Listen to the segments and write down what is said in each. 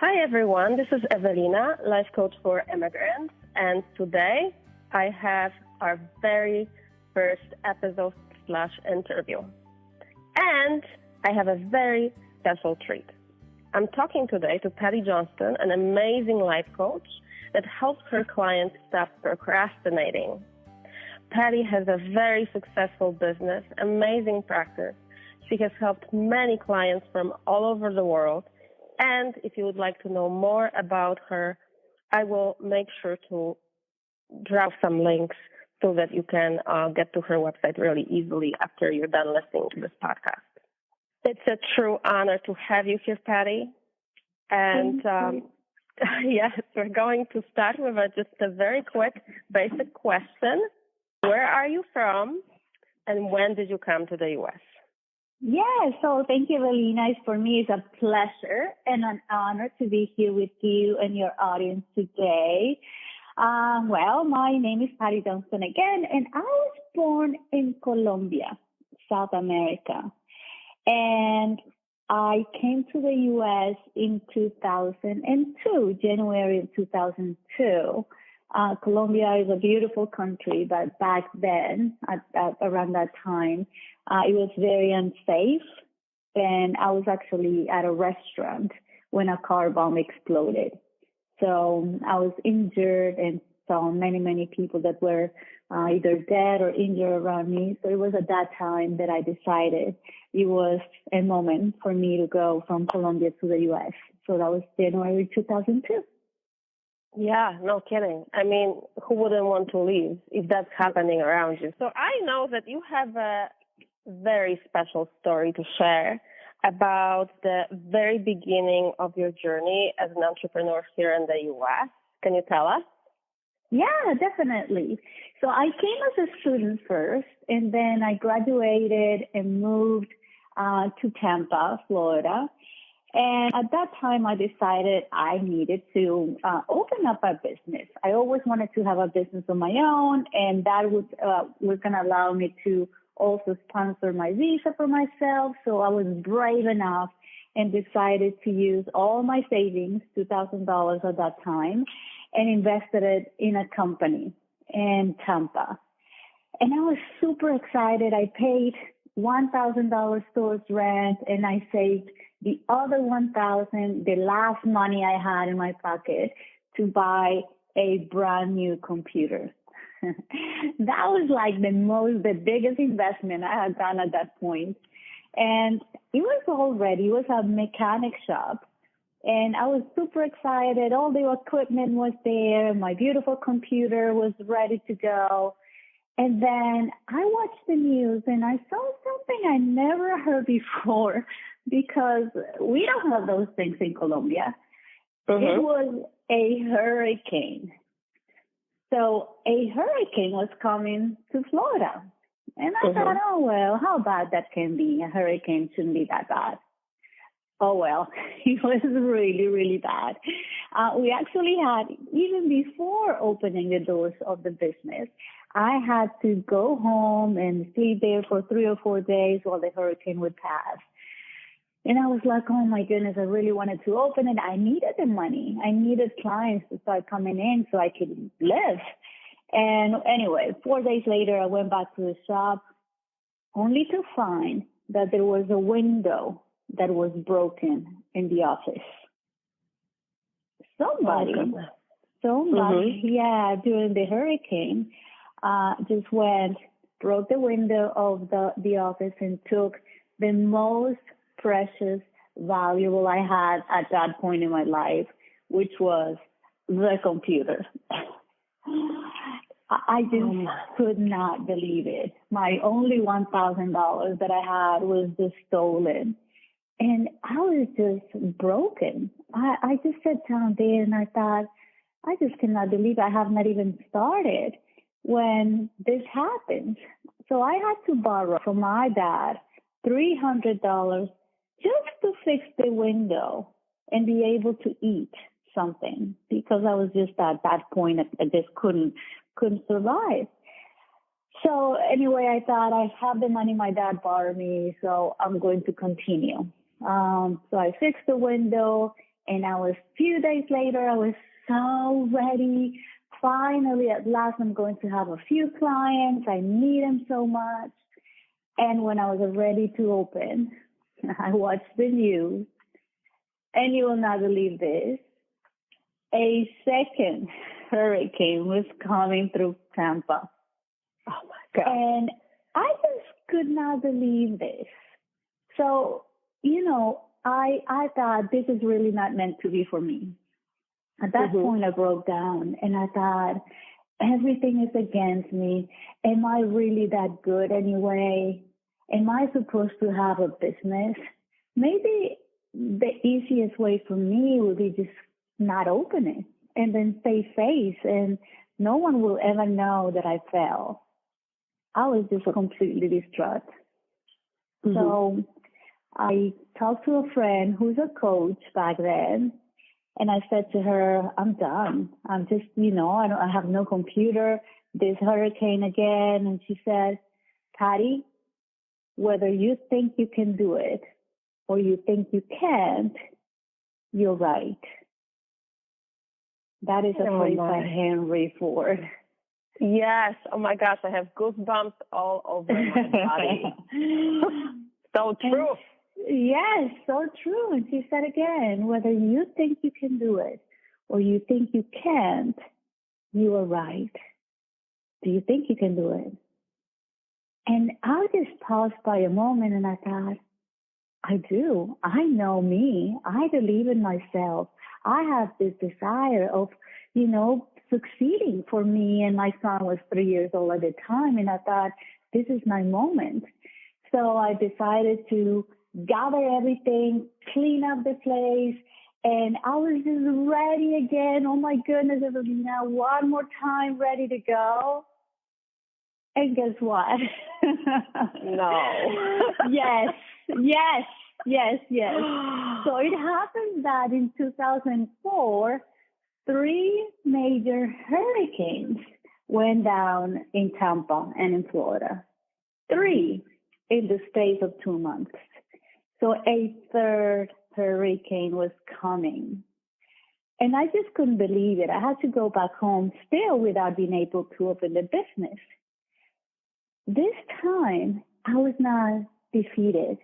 Hi everyone, this is Evelina, Life Coach for Immigrants, and today I have our very first episode/interview. And I have a very special treat. I'm talking today to Paty Johnston, an amazing life coach that helps her clients stop procrastinating. Paty has a very successful business, amazing practice. She has helped many clients from all over the world. And if you would like to know more about her, I will make sure to drop some links so that you can get to her website really easily after you're done listening to this podcast. It's a true honor to have you here, Paty. And yes, we're going to start with just a very quick, basic question. Where are you from, and when did you come to the U.S.? Yeah, so thank you, Evelina. For me, it's a pleasure and an honor to be here with you and your audience today. Well, my name is Paty Johnston again, and I was born in Colombia, South America. And I came to the U.S. in 2002, January of 2002. Colombia is a beautiful country, but back then, around that time, it was very unsafe. And I was actually at a restaurant when a car bomb exploded. So I was injured and saw many people that were either dead or injured around me. So it was at that time that I decided it was a moment for me to go from Colombia to the U.S. So that was January 2002. Yeah, no kidding. I mean, who wouldn't want to leave if that's happening around you? So I know that you have a very special story to share about the very beginning of your journey as an entrepreneur here in the U.S. Can you tell us? Yeah, definitely. So I came as a student first, and then I graduated and moved to Tampa, Florida. And at that time, I decided I needed to open up a business. I always wanted to have a business of my own, and that was going to allow me to also sponsor my visa for myself. So I was brave enough and decided to use all my savings, $2,000 at that time, and invested it in a company in Tampa. And I was super excited. I paid $1,000 towards rent, and I saved the other $1,000, the last money I had in my pocket, to buy a brand new computer. That was like the biggest investment I had done at that point. And it was all ready. It was a mechanic shop. And I was super excited. All the equipment was there. My beautiful computer was ready to go. And then I watched the news and I saw something I never heard before, because we don't have those things in Colombia. Mm-hmm. It was a hurricane. So a hurricane was coming to Florida. And I thought, oh, well, how bad that can be. A hurricane shouldn't be that bad. Oh, well, it was really, really bad. We actually had, even before opening the doors of the business, I had to go home and sleep there for 3 or 4 days while the hurricane would pass. And I was like, oh my goodness, I really wanted to open it. I needed the money. I needed clients to start coming in so I could live. And anyway, 4 days later, I went back to the shop only to find that there was a window that was broken in the office. Somebody, during the hurricane, just broke the window of the office and took the most precious, valuable I had at that point in my life, which was the computer. I just could not believe it. My only $1,000 that I had was just stolen. And I was just broken. I just sat down there and I thought, I just cannot believe I have not even started when this happened. So I had to borrow from my dad $300 just to fix the window and be able to eat something, because I was just at that point, I just couldn't survive. So anyway, I thought, I have the money my dad borrowed me, so I'm going to continue. So I fixed the window And few days later, I was so ready. Finally, at last, I'm going to have a few clients. I need them so much. And when I was ready to open, I watched the news, and you will not believe this. A second hurricane was coming through Tampa. Oh, my God. And I just could not believe this. So, I thought this is really not meant to be for me. At that point, I broke down, and I thought, everything is against me. Am I really that good anyway? Am I supposed to have a business? Maybe the easiest way for me would be just not open it and then stay safe, and no one will ever know that I fell. I was just completely distraught. So I talked to a friend who's a coach back then, and I said to her, I'm done. I'm just, I have no computer, this hurricane again. And she said, Paty, whether you think you can do it or you think you can't, you're right. That is a phrase by Henry Ford. Yes. Oh, my gosh. I have goosebumps all over my body. So true. Yes, so true. And she said again, whether you think you can do it or you think you can't, you are right. Do you think you can do it? And I just paused by a moment and I thought, I do. I know me. I believe in myself. I have this desire of, succeeding for me. And my son was 3 years old at the time. And I thought, this is my moment. So I decided to gather everything, clean up the place, and I was just ready again. Oh my goodness, Evelina, one more time, ready to go. And guess what? No. Yes. So it happened that in 2004, 3 major hurricanes went down in Tampa and in Florida. 3 in the space of 2 months. So a third hurricane was coming. And I just couldn't believe it. I had to go back home still without being able to open the business. This time, I was not defeated.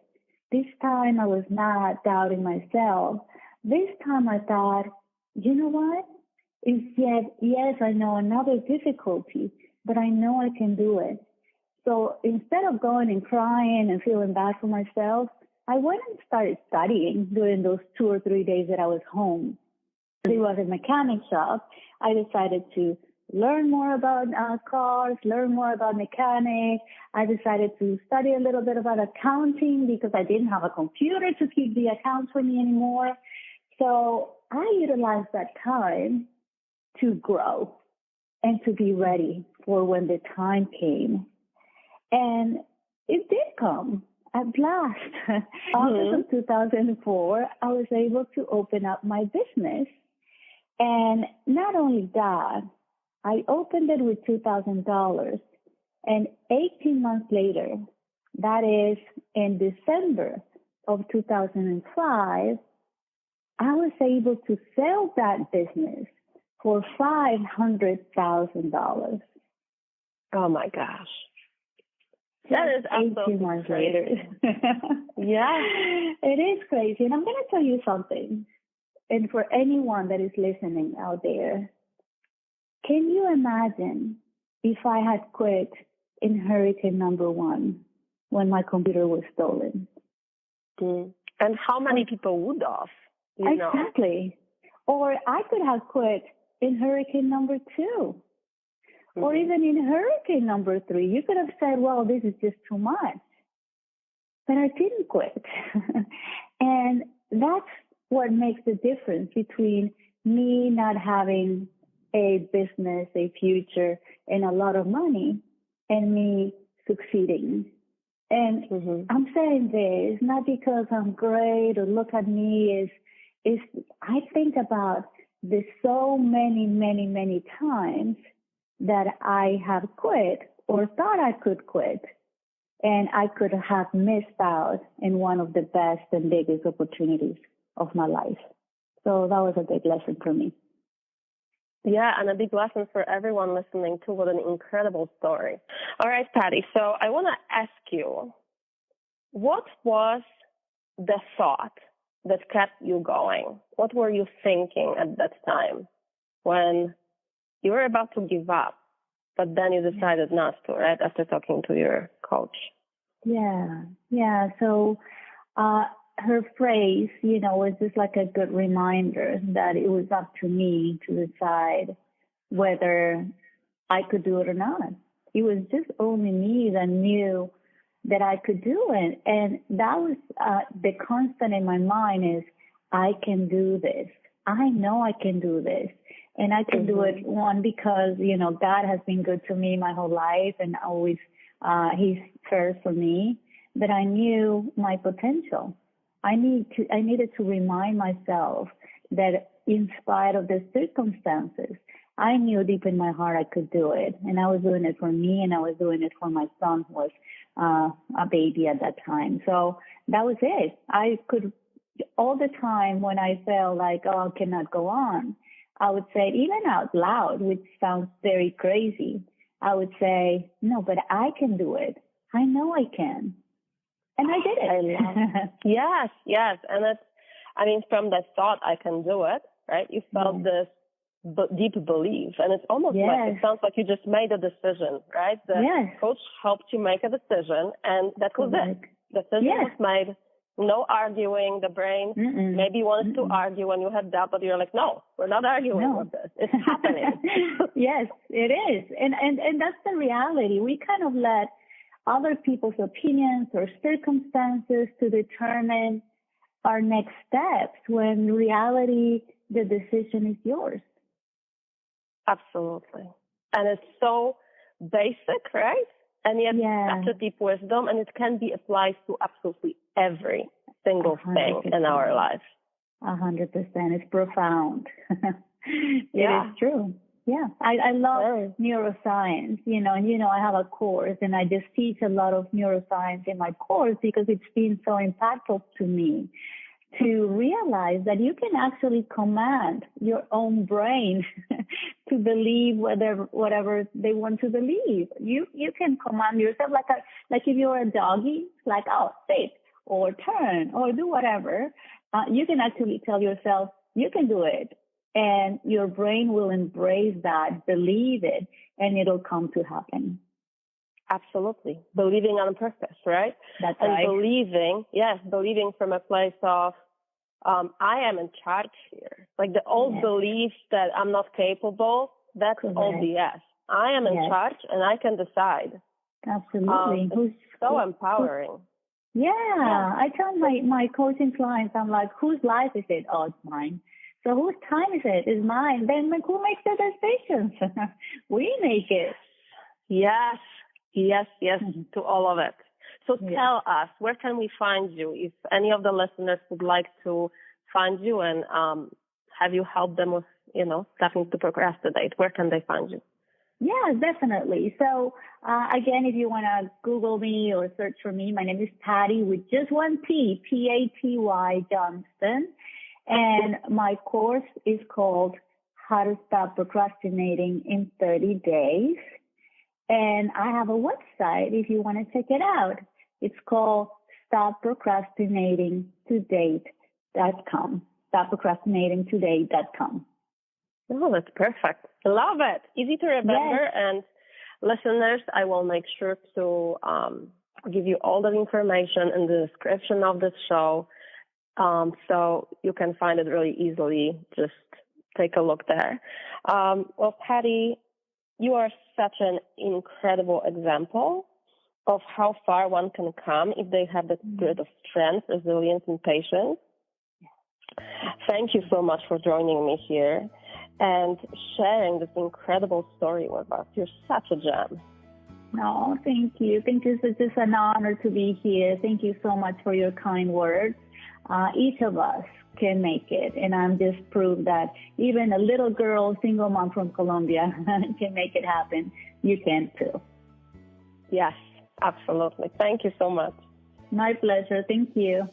This time, I was not doubting myself. This time, I thought, you know what? Yes, I know another difficulty, but I know I can do it. So instead of going and crying and feeling bad for myself, I went and started studying during those 2 or 3 days that I was home. It was a mechanic shop. I decided to learn more about cars, learn more about mechanics. I decided to study a little bit about accounting because I didn't have a computer to keep the accounts for me anymore. So I utilized that time to grow and to be ready for when the time came. And it did come at last. August of 2004, I was able to open up my business. And not only that, I opened it with $2,000. And 18 months later, that is in December of 2005, I was able to sell that business for $500,000. Oh, my gosh. That is absolutely 18 months crazy. later. Yeah. It is crazy. And I'm going to tell you something. And for anyone that is listening out there, can you imagine if I had quit in hurricane number 1 when my computer was stolen? And how many people would have? Exactly. Or I could have quit in hurricane number 2. Or even in hurricane number 3, you could have said, well, this is just too much. But I didn't quit. And that's what makes the difference between me not having a business, a future, and a lot of money, and me succeeding. And I'm saying this not because I'm great or look at me. Is I think about the so many times that I have quit or thought I could quit, and I could have missed out in one of the best and biggest opportunities of my life. So that was a big lesson for me. Yeah, and a big lesson for everyone listening too. What an incredible story. All right, Paty, so I want to ask you, what was the thought that kept you going? What were you thinking at that time when you were about to give up, but then you decided not to, right, after talking to your coach? Yeah. So her phrase, was just like a good reminder that it was up to me to decide whether I could do it or not. It was just only me that knew that I could do it. And that was the constant in my mind is, I can do this. I know I can do this. And I can do it, one, because, God has been good to me my whole life and always He's first for me, but I knew my potential. I needed to remind myself that in spite of the circumstances, I knew deep in my heart I could do it. And I was doing it for me, and I was doing it for my son, who was a baby at that time. So that was it. I could, all the time when I felt like, I cannot go on, I would say it even out loud, which sounds very crazy. I would say, no, but I can do it. I know I can. And I did it. I love it. Yes. And it's, from that thought, I can do it, right? You felt this deep belief. And it's almost like, it sounds like you just made a decision, right? The coach helped you make a decision, and that was it. The decision was made. No arguing. The brain maybe wanted to argue when you had doubt, but you're like, no, we're not arguing with this. It's happening. Yes, it is. And that's the reality. We kind of let other people's opinions or circumstances to determine our next steps, when in reality, the decision is yours. Absolutely. And it's so basic, right? And yet such a deep wisdom, and it can be applied to absolutely every single 100%. Thing in our life. 100%. It's profound. It is true. Yeah. I love neuroscience, and I have a course, and I just teach a lot of neuroscience in my course because it's been so impactful to me to realize that you can actually command your own brain to believe whatever they want to believe. You can command yourself like if you're a doggy, like, sit or turn or do whatever. You can actually tell yourself you can do it, and your brain will embrace that, believe it, and it'll come to happen. Absolutely. Believing on purpose, right? That's right. And believing from a place of, I am in charge here. Like the old belief that I'm not capable, that's all BS. I am in charge, and I can decide. Absolutely. It's so empowering. I tell my coaching clients, I'm like, whose life is it? Oh, it's mine. So whose time is it? It's mine. Then who makes the decisions? We make it. Yes, to all of it. So tell us, where can we find you? If any of the listeners would like to find you and have you help them with, starting to procrastinate, where can they find you? Yeah, definitely. So, again, if you want to Google me or search for me, my name is Paty with just one P, Paty Johnston. And my course is called How to Stop Procrastinating in 30 Days. And I have a website if you want to check it out. It's called stopprocrastinatingtoday.com. Stopprocrastinatingtoday.com. Oh, that's perfect. Love it. Easy to remember. Yes. And listeners, I will make sure to give you all the information in the description of this show, so you can find it really easily. Just take a look there. Well, Paty, you are such an incredible example of how far one can come if they have the spirit of strength, resilience, and patience. Thank you so much for joining me here and sharing this incredible story with us. You're such a gem. No, thank you. It's just an honor to be here. Thank you so much for your kind words. Each of us can make it, and I'm just proof that even a little girl, single mom from Colombia can make it happen. You can too. Yes, absolutely. Thank you so much. My pleasure. Thank you.